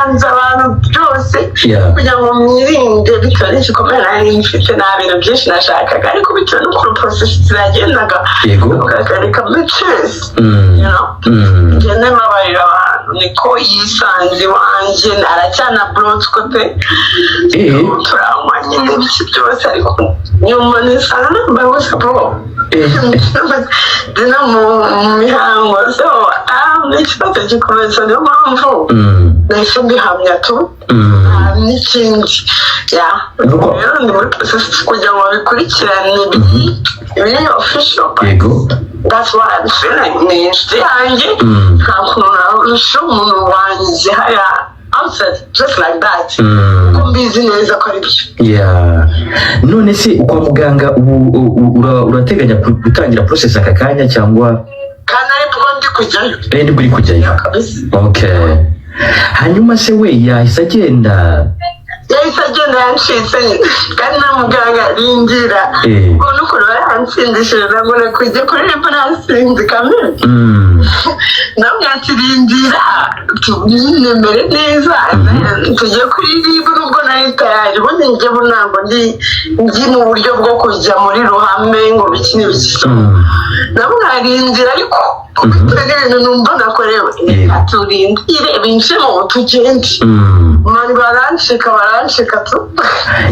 hanze abantu byose kugira ngo mwirinde bitewe n'igikomere nari mfite nta bintu byinshi nashakaga ariko bitewe n'ukuntu process ziragendaga ukagarika matches ngende mabarira abantu niko yisanze iwanjye aracyana blotsko pe turanywa nyine ibiki byose ariko nyuma nisanga nambaye ubusa bro dina mu mihango so n'ikibazo gikomeza niyo mpamvu nahise mbihamya tu n'ikindi rero ni muri process kugira ngo babikurikirane biri official that's what I'm feeling ni inshuti yanjye nta kuntu narusha umuntu wanjye haya outside just like that kumbizi neza ko ari byo none se kwa muganga urateganya gutangira process aka kanya cyangwa kana ariko ndi kujyayo ndi kujyayo okay hanyuma se we yahise agenda yancitse kandi na muganga ringira ngo n'ukuri yansindishije nabona kujya kuri ribu nasinzi kamere namwe yatirindira tunemere neza tujye kuri ribu nubwo nari tayari ubundi njyewe ntabwo ndi mu buryo bwo kujya muri ruhame ngo bikini bikiso nabo narindira ariko kubitega ibintu numva nakorewe aturindire binshi mu tugende mani baranshika tu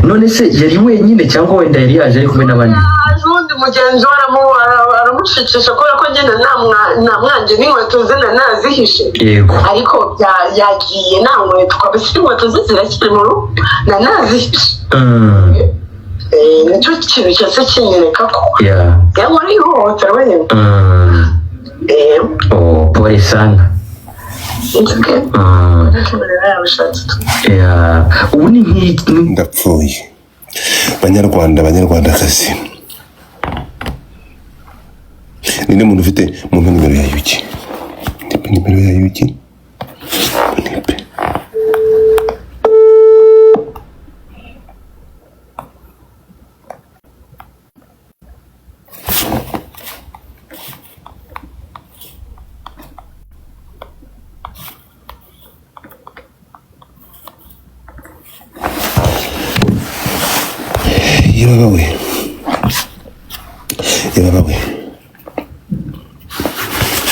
none se yari wenyine cyangwa wenda yari yaje ari kumwe n'abandi undi mugenzi aramushikisha kubera ko ngenda namwanje n'inkweto ze nazihishe ariko yagiye nta nkweto kabisa inkweto ze zirakiri mu rugo nazihishe nicyo kintu cyose kinyereka ko yamuri ihohotera wenyine pole sana ubu ni nk'iki ndapfuye banyarwandakazi ninde muntu ufite mu nimero ya Yuki nimero ya Yuki yabawe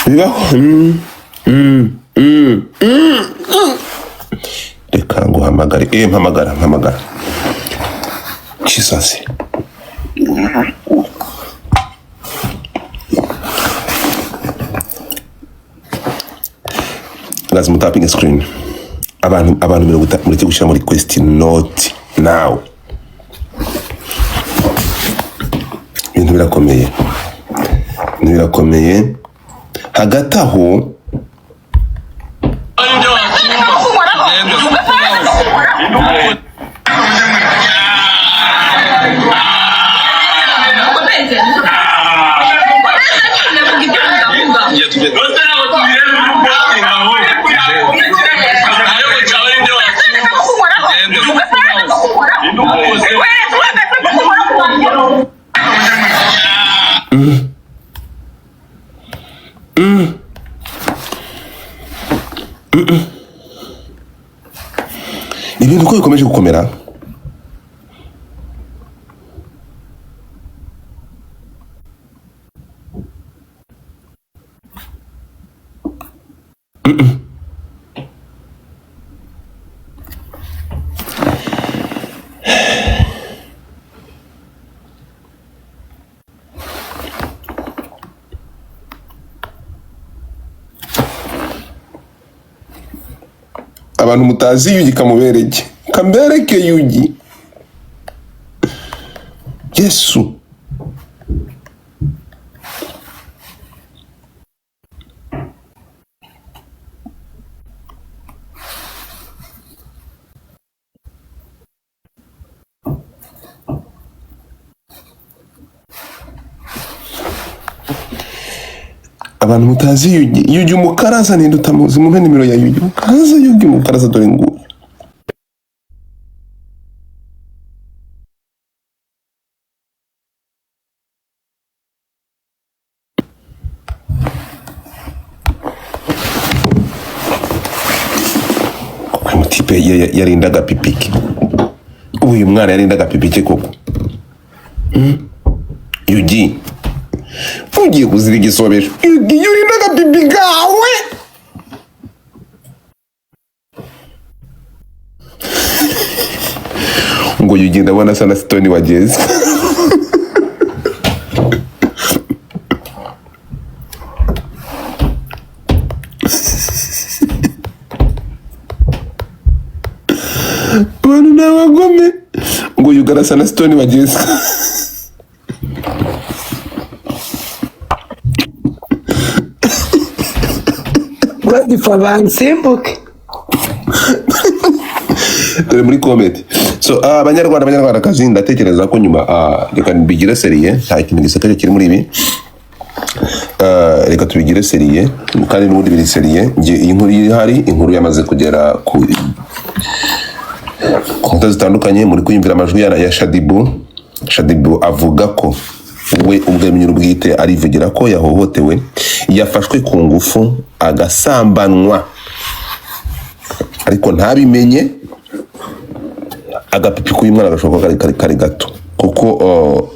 bibaho reka nguhamagare mpamagara Jesus lazima tapping screen abantu muri gushyira muri question note now ibintu birakomeye hagati aho ibintu uko bikomeje gukomera abantu mutazi Yugi kambereke Yugi Yesu abantu mutazi Yugi umukaraza ninde utamuzi mu nimero ya Yugi umukaraza Yugi umukaraza dore nguyu mutipe yarindaga pipiki. Uyu mwana yarindaga pipiki koko. Yugi. Ugiye kuzira igisobesho. Yugi yarindaga pipi gawe. Ngo Yugi ndabona sana Stone wageze. Bano n'abagome ngo yugarasa na Stone wageze. Badifa bansimbuke. Dore muri comment. So abanyarwanda kazi ndatekereza ko nyuma reka mbigire seriye nta kintu gisakaje kiri muri ibi. Reka tubigire seriye kandi n'ubundi biri seriye. Nge inkuru ihari inkuru yamaze kugera ku konta zitandukanye muri kuyumvira amajwi ya Shadibu avuga ko we ubwemye urubwite arivugira ko yahohotewe yafashwe ku ngufu agasambanwa ariko ntabimenye agapipi k'umwana agashoboka kari gato kuko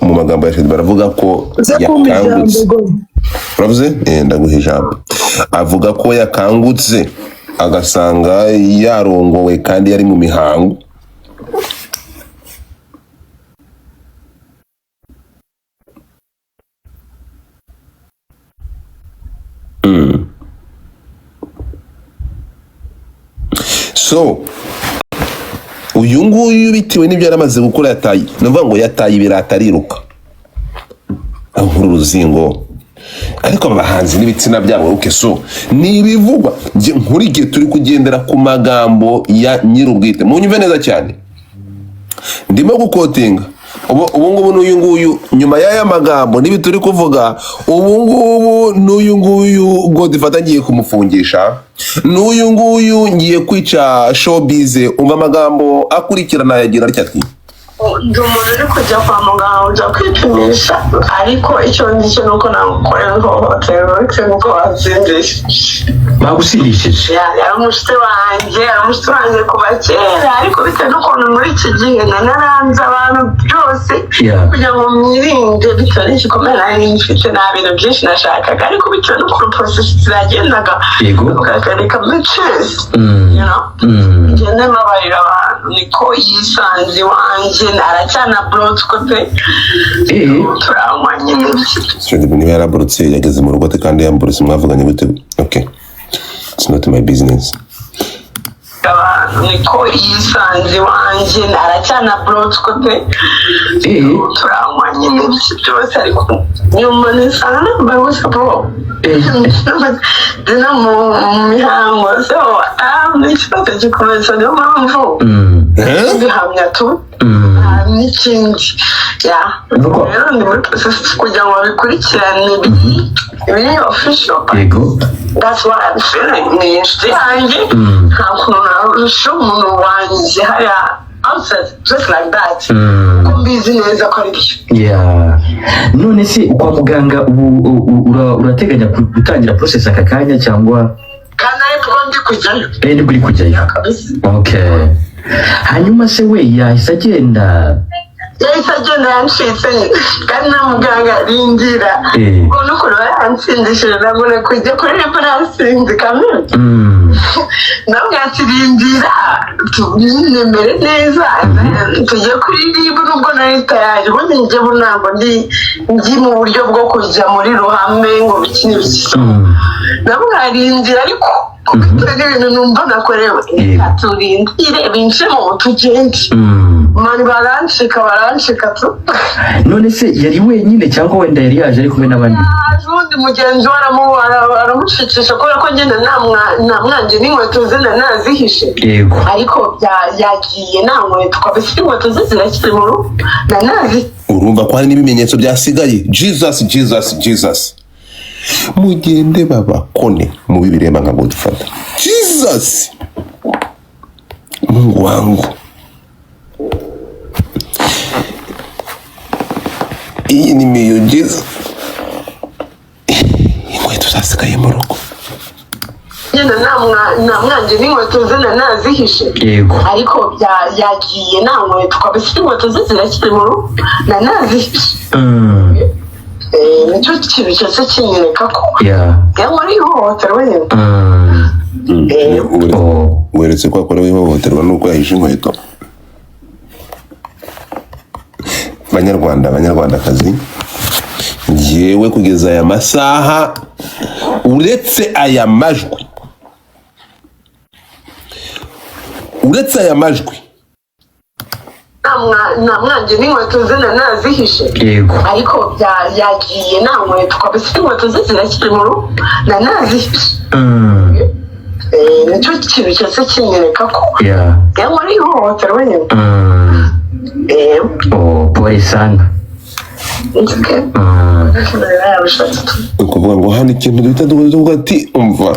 mu magambo ya Shadibu baravuga ko yakangutse. Uravuze ndaguha ijambo. Avuga ko yakangutse agasanga yarongowe kandi yari mu mihango. So uyu nguyu bitewe n'ibyo yaramaze gukora yataye navuga ngo yataye ibirata ariruka nkuru ruzingo ariko abahanzi n'ibitsina byabo ruke so nibivugwa nkuri gihe turi kugendera ku magambo ya nyirubwite munyumve neza cyane ndimo gukotinga ubu ngubu n'uyu nguyu nyuma y'aya magambo nibi turi kuvuga ubu ngubu n'uyu nguyu Godfather ngiye kumufungisha n'uyu nguyu ngiye kwica showbiz umva amagambo akurikirana yagira ati umuntu uri kujya kwa muganga ujya kwipimisha ariko icyo ngicyo nuko namukorera ihohoterwa bitewe n'uko watsindishije bagusindishije yari umushyitsi wanjye kuva kera ariko bitewe n'ukuntu muri iki gihe naranze abantu byose kugira ngo mwirinde bitewe n'igikomere nari mfite nta bintu byinshi nashakaga ariko bitewe n'ukuntu porosesi zagendaga ukagarika mecesi ngende mabarira abantu niko yisanze iwanjye aracyana brotsko pe turanywa nyine Shadibu niba yaraburutse yageze mu rugo kandi yamburutse mwavuganye gute? Okay, it's not my business. niko yisanze iwanjye aracyana brotsko pe turanywa nyine ibiki byose ariko nyuma nisanga nambaye ubusa bro dina mu mihango so n'ikibazo gikomeza niyo mpamvu bihamya tu n'ikindi rero ni muri process kugira ngo babikurikirane biri official that's what I'm feeling ni inshuti yanjye nta kuntu narusha umuntu wanjye hariya outside just like that kuko mbizi neza ko ari byo none se kwa muganga urateganya gutangira process aka kanya cyangwa kandi ariko ndi kujyayo ndi kuri kujyayo okay hanyuma se we yahise agenda yancitse kandi na muganga ringira ngo n'ukuntu yansindishije nabone kujya kuri referansingi kamere nabwo yatirindira tubinemere neza tujye kuri ribu nubwo nari tayari ubundi njye ntabwo ndi mu buryo bwo kujya muri ruhame ngo bikini bikisa nabwo yarindira ariko kubitewe n'ibintu numva nakorewe turindire bince mu tugende mani barancika tu none se yari wenyine cyangwa wenda yari yaje ari kumwe n'abandi ubundi mugenzi we aramushikisha kubera ko ngenda nta mwanjye n'inkweto ze nazihishe ariko yagiye nta nkweto kabisa inkweto ze zirakiri mu rugo nanazi urumva ko hari n'ibimenyetso byasigaye Jesus mugende babakone mu bibirema nka Godfather Jesus Mungu wangu iyi ni miujiza inkweto zasigaye mu rugo ngenda nta namwanje n'inkweto ze nanazihishe ariko yagiye nta nkweto kabisa inkweto ze zirakiri mu rugo nanazihishe nicyo kintu cyose kinyereka ko muri ihohoterwa nyine weretse ko akorewe ihohoterwa nuko yahishe inkweto. Banyarwandakazi, njyewe kugeza aya masaha uretse aya majwi namwanje n'inkweto ze nanazihishe ariko yagiye nta nkweto kabisa inkweto ze zirakiri mu rugo nanazihishe nicyo kintu cyose kinyereka ko muri ihohoterwa nyine pole sana. ukuvuga ngo hano ikintu duhita tuvuga ati umva